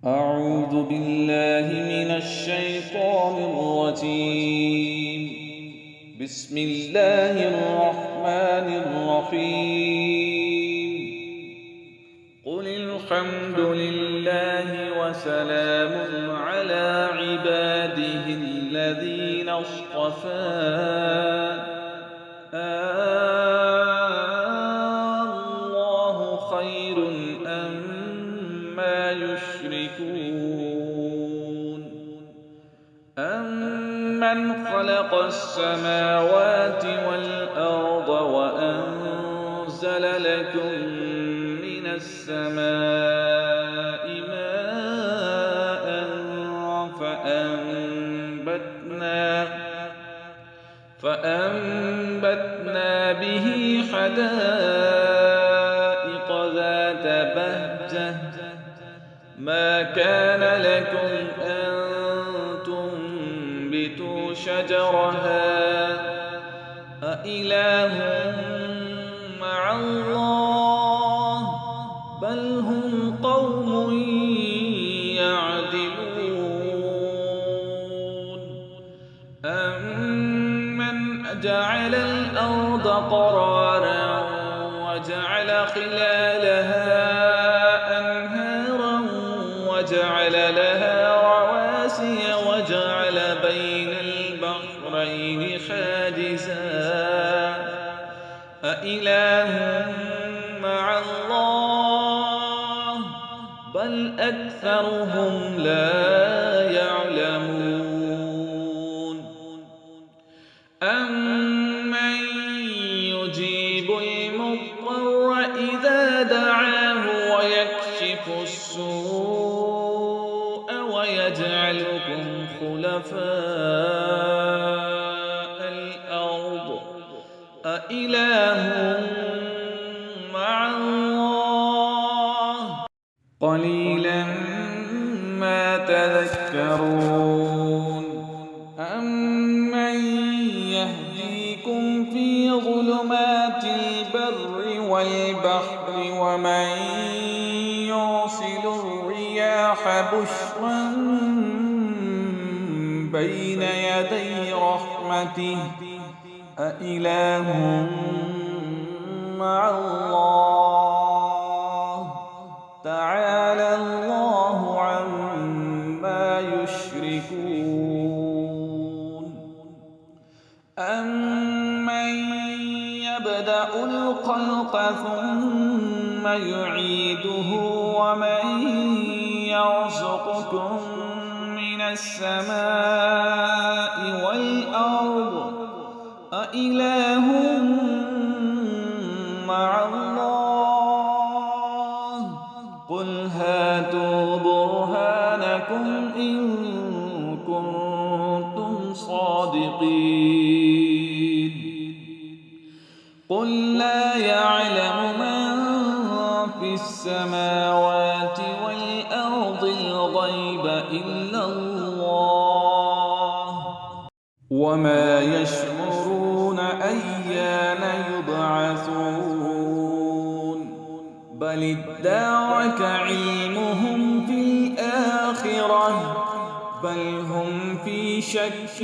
أعوذ بالله من الشيطان الرجيم. بسم الله الرحمن الرحيم. قل الحمد لله وسلام على عباده الذين اصطفى الله خير أما يشركون أمن خلق السماوات والأرض وأنزل لكم من السماء ماء فأنبتنا به حدائق ذات بهجة ما كان لكم أن تنبتوا شجرها أإله مع الله بل هم قوم يعدلون أمن جعل الأرض قرارا وجعل خلالها أنهارا وجعل لها رواسي وجعل بين البحرين حاجزا أإله مع الله بل أكثرهم لا يعلمون أمن يجيب المضطر إذا دعاه ويكشف السوء ويجعلكم خلفاء الأرض أإله مع الله قليلا ما تذكرون أمن يهديكم في ظلمات البر والبحر ومن يرسل الرياح بشرا بين يدي رحمته أإله مع الله تعالى الله عما يشركون أمن يبدأ الخلق ثم يعيده ومن يرزقكم من السماء والأرض أإله مع الله قل هاتوا برهانكم إن كنتم صادقين قل لا يعلم من في السماوات والأرض الغيب إلا الله وما يشعرون أيان يبعثون بل ادارك علمهم في الآخرة بل هم في شك